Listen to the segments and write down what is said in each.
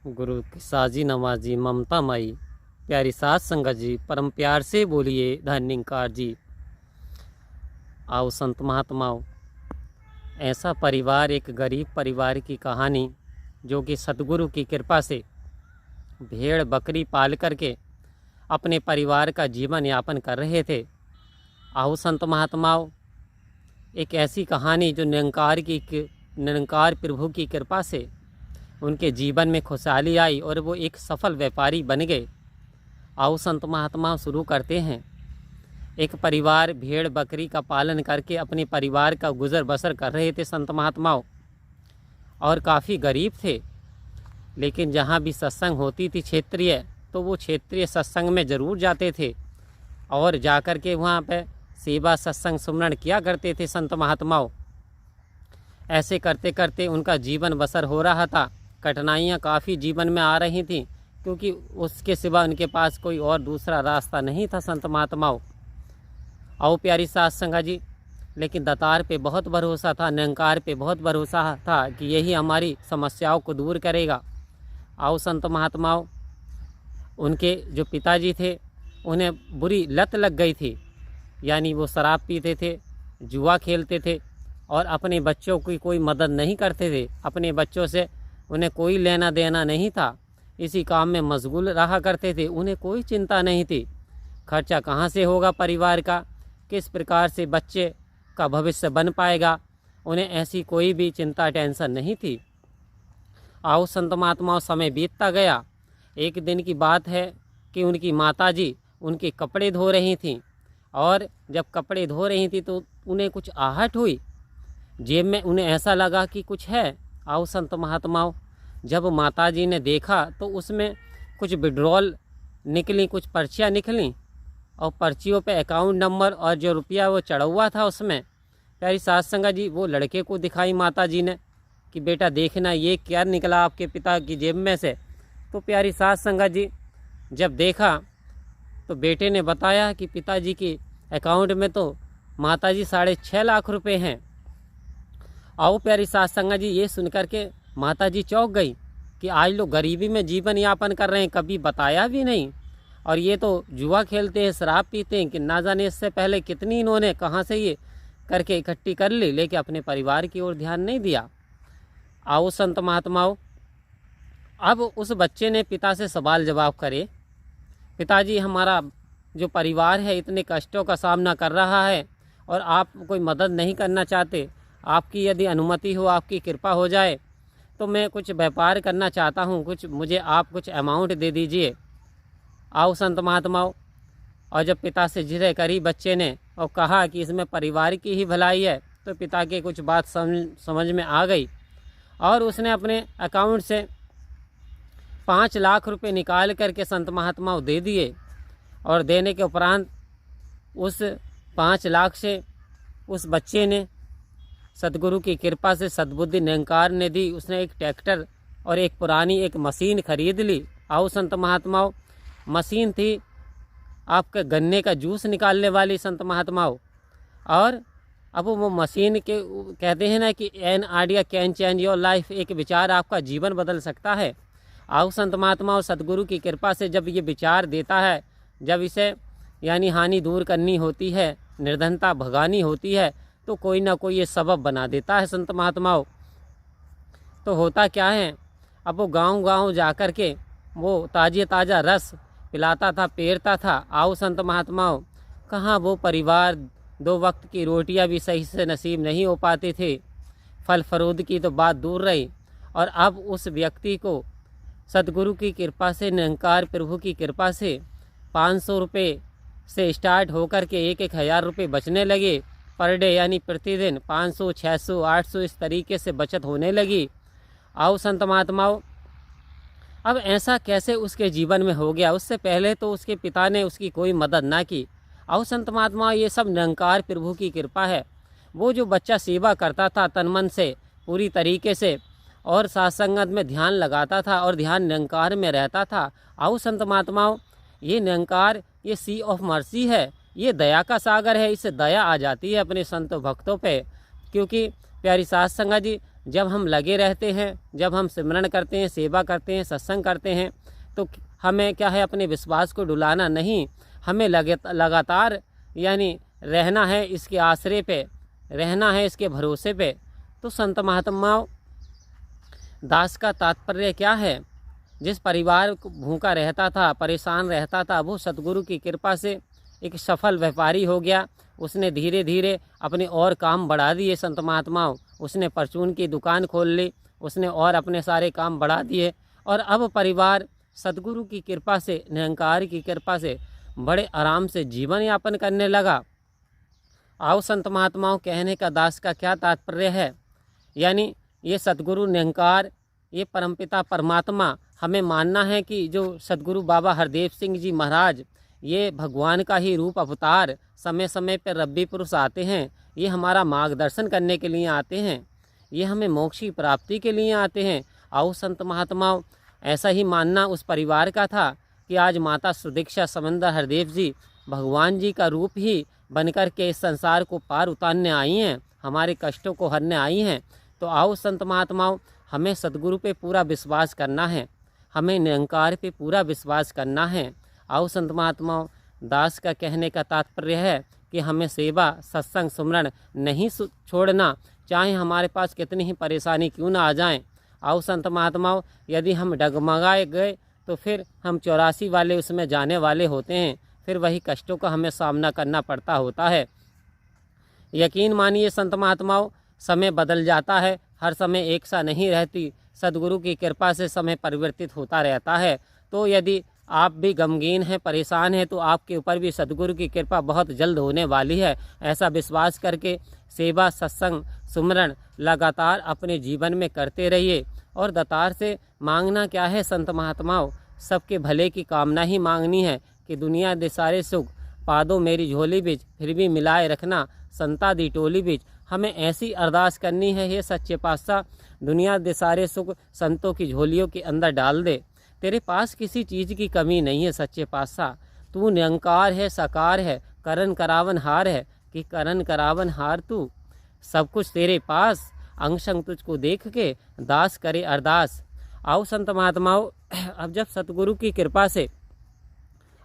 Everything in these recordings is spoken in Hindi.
गुरु की साजी नवाजी ममता माई, प्यारी सास संगत जी, परम प्यार से बोलिए धन निंकार जी। आओ संत महात्माओं, ऐसा परिवार, एक गरीब परिवार की कहानी जो कि सतगुरु की कृपा से भेड़ बकरी पाल करके अपने परिवार का जीवन यापन कर रहे थे। आओ संत महात्माओं, एक ऐसी कहानी जो निरंकार प्रभु की कृपा से उनके जीवन में खुशहाली आई और वो एक सफल व्यापारी बन गए। आओ संत महात्मा शुरू करते हैं। एक परिवार भेड़ बकरी का पालन करके अपने परिवार का गुजर बसर कर रहे थे संत महात्माओं, और काफ़ी गरीब थे। लेकिन जहाँ भी सत्संग होती थी क्षेत्रीय, तो वो क्षेत्रीय सत्संग में ज़रूर जाते थे और जाकर के वहाँ पे सेवा सत्संग सुमरण किया करते थे संत महात्माओं। ऐसे करते करते उनका जीवन बसर हो रहा था। कठिनाइयाँ काफ़ी जीवन में आ रही थीं, क्योंकि उसके सिवा उनके पास कोई और दूसरा रास्ता नहीं था संत महात्माओं। आओ प्यारी सात संगा जी, लेकिन दातार पे बहुत भरोसा था, निरंकार पे बहुत भरोसा था कि यही हमारी समस्याओं को दूर करेगा। आओ संत महात्माओं, उनके जो पिताजी थे उन्हें बुरी लत लग गई थी, यानी वो शराब पीते थे, जुआ खेलते थे और अपने बच्चों की कोई मदद नहीं करते थे। अपने बच्चों से उन्हें कोई लेना देना नहीं था, इसी काम में मशगूल रहा करते थे। उन्हें कोई चिंता नहीं थी खर्चा कहाँ से होगा परिवार का, किस प्रकार से बच्चे का भविष्य बन पाएगा, उन्हें ऐसी कोई भी चिंता टेंशन नहीं थी। आओ संत महात्माओं, समय बीतता गया। एक दिन की बात है कि उनकी माताजी उनके कपड़े धो रही थीं, और जब कपड़े धो रही थी तो उन्हें कुछ आहट हुई। जेब में उन्हें ऐसा लगा कि कुछ है। आओ संत महात्माओं, जब माताजी ने देखा तो उसमें कुछ विड्रॉल निकली, कुछ पर्चियाँ निकलीं, और पर्चियों पे अकाउंट नंबर और जो रुपया वो चढ़ा हुआ था उसमें। प्यारी सात संगा जी, वो लड़के को दिखाई माताजी ने कि बेटा देखना ये क्या निकला आपके पिता की जेब में से। तो प्यारी सात संगा जी जब देखा तो बेटे ने बताया कि पिताजी के अकाउंट में तो माताजी 6.5 लाख रुपए हैं। आओ प्यारी सात संगा जी, ये सुनकर के माताजी चौंक गई कि आज लोग गरीबी में जीवन यापन कर रहे हैं, कभी बताया भी नहीं, और ये तो जुआ खेलते हैं, शराब पीते हैं, कि ना जाने इससे पहले कितनी इन्होंने कहाँ से ये करके इकट्ठी कर ली, लेकिन अपने परिवार की ओर ध्यान नहीं दिया। आओ संत महात्माओं, अब उस बच्चे ने पिता से सवाल जवाब करे, पिताजी हमारा जो परिवार है इतने कष्टों का सामना कर रहा है और आप कोई मदद नहीं करना चाहते, आपकी यदि अनुमति हो, आपकी कृपा हो जाए तो मैं कुछ व्यापार करना चाहता हूँ, कुछ मुझे आप कुछ अमाउंट दे दीजिए। आओ संत महात्माओं, और जब पिता से जिद करी बच्चे ने और कहा कि इसमें परिवार की ही भलाई है, तो पिता के कुछ बात समझ में आ गई, और उसने अपने अकाउंट से 5 लाख रुपए निकाल करके संत महात्माओं दे दिए। और देने के उपरांत उस 5 लाख से उस बच्चे ने सतगुरु की कृपा से सद्बुद्धि निरंकार ने दी, उसने एक ट्रैक्टर और एक पुरानी एक मशीन खरीद ली। आओ संत महात्माओं, मशीन थी आपके गन्ने का जूस निकालने वाली संत महात्माओं, और अब वो मशीन के कहते हैं ना कि an idea can change your life, एक विचार आपका जीवन बदल सकता है। आओ संत महात्माओं, सतगुरु की कृपा से जब ये विचार देता है, जब इसे यानी हानि दूर करनी होती है, निर्धनता भगानी होती है, तो कोई ना कोई ये सबब बना देता है संत महात्माओं। तो होता क्या है, अब वो गांव-गांव जा कर के वो ताज़ा रस पिलाता था, पेरता था। आओ संत महात्माओं, कहाँ वो परिवार 2 वक्त की रोटियां भी सही से नसीब नहीं हो पाते थे, फल फरूद की तो बात दूर रही। और अब उस व्यक्ति को सतगुरु की कृपा से, निरंकार प्रभु की कृपा से 500 रुपये से स्टार्ट होकर के 1-1 हज़ार रुपये बचने लगे पर डे, यानी प्रतिदिन 500, 600, 800 इस तरीके से बचत होने लगी। आओ संत महात्माओं, अब ऐसा कैसे उसके जीवन में हो गया? उससे पहले तो उसके पिता ने उसकी कोई मदद ना की। आओ संत महात्माओं, ये सब निरंकार प्रभु की कृपा है। वो जो बच्चा सेवा करता था तन मन से पूरी तरीके से, और सत्संगत में ध्यान लगाता था और ध्यान निरंकार में रहता था। आओ संत महात्माओं, ये निरंकार ये सी ऑफ मर्सी है, ये दया का सागर है, इससे दया आ जाती है अपने संत भक्तों पे। क्योंकि प्यारी सात संगत जी, जब हम लगे रहते हैं, जब हम सिमरन करते हैं, सेवा करते हैं, सत्संग करते हैं, तो हमें क्या है, अपने विश्वास को डुलाना नहीं, हमें लगातार यानी रहना है, इसके आश्रय पे रहना है, इसके भरोसे पे। तो संत महात्माओं, दास का तात्पर्य क्या है? जिस परिवार भूखा रहता था, परेशान रहता था, वो सतगुरु की कृपा से एक सफल व्यापारी हो गया। उसने धीरे धीरे अपने और काम बढ़ा दिए संत महात्माओं। उसने परचून की दुकान खोल ली, उसने और अपने सारे काम बढ़ा दिए, और अब परिवार सतगुरु की कृपा से, निरंकार की कृपा से बड़े आराम से जीवन यापन करने लगा। आओ संत महात्माओं, कहने का दास का क्या तात्पर्य है? यानी ये सतगुरु निरंकार, ये परमपिता परमात्मा, हमें मानना है कि जो सतगुरु बाबा हरदेव सिंह जी महाराज, ये भगवान का ही रूप अवतार, समय समय पर रब्बी पुरुष आते हैं। ये हमारा मार्गदर्शन करने के लिए आते हैं, ये हमें मोक्ष की प्राप्ति के लिए आते हैं। आओ संत महात्माओं, ऐसा ही मानना उस परिवार का था कि आज माता सुदीक्षा समंदर हरदेव जी भगवान जी का रूप ही बनकर के इस संसार को पार उतारने आई हैं, हमारे कष्टों को हरने आई हैं। तो आओ संत महात्माओं, हमें सतगुरु पे पूरा विश्वास करना है, हमें निरंकार पे पूरा विश्वास करना है। आओ संत महात्माओं, दास का कहने का तात्पर्य है कि हमें सेवा, सत्संग, सुमरण नहीं छोड़ना, चाहे हमारे पास कितनी ही परेशानी क्यों ना आ जाएं। आओ संत महात्माओं, यदि हम डगमगाए गए तो फिर हम 84 वाले उसमें जाने वाले होते हैं, फिर वही कष्टों का हमें सामना करना पड़ता होता है। यकीन मानिए संत महात्माओं, समय बदल जाता है, हर समय एक सा नहीं रहती। सद्गुरु की कृपा से समय परिवर्तित होता रहता है। तो यदि आप भी गमगीन हैं, परेशान हैं, तो आपके ऊपर भी सद्गुरु की कृपा बहुत जल्द होने वाली है। ऐसा विश्वास करके सेवा, सत्संग, सुमरण लगातार अपने जीवन में करते रहिए। और दातार से मांगना क्या है संत महात्माओं? सबके भले की कामना ही मांगनी है कि दुनिया दे सारे सुख पादो मेरी झोली बीच, फिर भी मिलाए रखना संता दी टोली बीच। हमें ऐसी अरदास करनी है, हे सच्चे पातशाह, दुनिया दे सारे सुख संतों की झोलियों के अंदर डाल दे। तेरे पास किसी चीज़ की कमी नहीं है सच्चे पातशाह, तू निरंकार है, साकार है, करन करावन हार है कि करन करावन हार तू। सब कुछ तेरे पास, अंग संग तुझको देख के दास करे अरदास। आओ संत महात्माओं, अब जब सतगुरु की कृपा से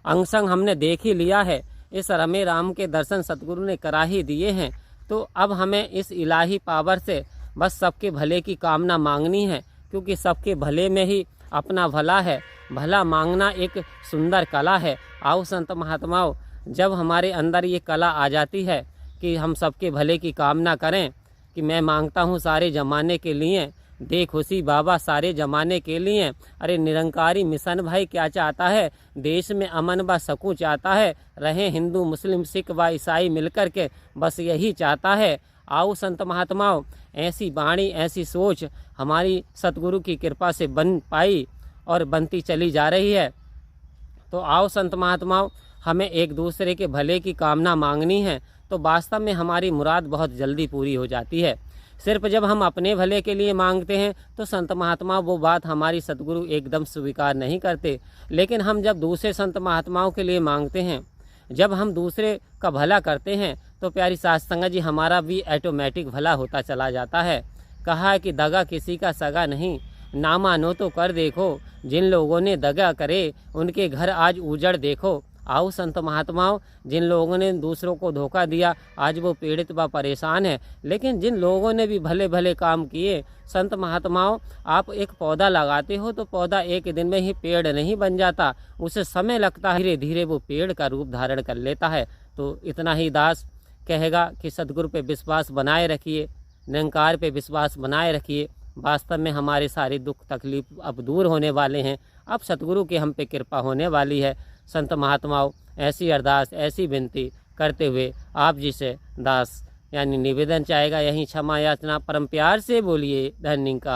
अंग संग हमने देख ही लिया है, इस रमे राम के दर्शन सतगुरु ने करा ही दिए हैं, तो अब हमें इस इलाही पावर से बस सबके भले की कामना मांगनी है, क्योंकि सबके भले में ही अपना भला है। भला मांगना एक सुंदर कला है। आओ संत महात्माओं, जब हमारे अंदर ये कला आ जाती है कि हम सबके भले की कामना करें, कि मैं मांगता हूँ सारे ज़माने के लिए, दे खुशी बाबा सारे ज़माने के लिए। अरे निरंकारी मिशन भाई क्या चाहता है? देश में अमन व सकून चाहता है, रहे हिंदू मुस्लिम सिख व ईसाई मिलकर के, बस यही चाहता है। आओ संत महात्माओं, ऐसी वाणी, ऐसी सोच हमारी सतगुरु की कृपा से बन पाई और बनती चली जा रही है। तो आओ संत महात्माओं, हमें एक दूसरे के भले की कामना मांगनी है, तो वास्तव में हमारी मुराद बहुत जल्दी पूरी हो जाती है। सिर्फ जब हम अपने भले के लिए मांगते हैं तो संत महात्मा वो बात हमारी सतगुरु एकदम स्वीकार नहीं करते। लेकिन हम जब दूसरे संत महात्माओं के लिए मांगते हैं, जब हम दूसरे का भला करते हैं, तो प्यारी साध संगत जी हमारा भी ऑटोमेटिक भला होता चला जाता है। कहा है कि दगा किसी का सगा नहीं, ना मानो तो कर देखो, जिन लोगों ने दगा करे उनके घर आज उजड़ देखो। आओ संत महात्माओं, जिन लोगों ने दूसरों को धोखा दिया आज वो पीड़ित व परेशान है, लेकिन जिन लोगों ने भी भले भले काम किए, संत महात्माओं, आप एक पौधा लगाते हो तो पौधा एक दिन में ही पेड़ नहीं बन जाता, उसे समय लगता है, धीरे धीरे वो पेड़ का रूप धारण कर लेता है। तो इतना ही दास कहेगा कि सद्गुरु पे विश्वास बनाए रखिए, निरंकार पे विश्वास बनाए रखिए। वास्तव में हमारे सारे दुख तकलीफ अब दूर होने वाले हैं, अब सतगुरु की हम पे कृपा होने वाली है। संत महात्माओं, ऐसी अरदास, ऐसी विनती करते हुए आप जी से दास यानी निवेदन चाहेगा, यहीं क्षमा याचना परम प्यार से बोलिए। धन्यवाद।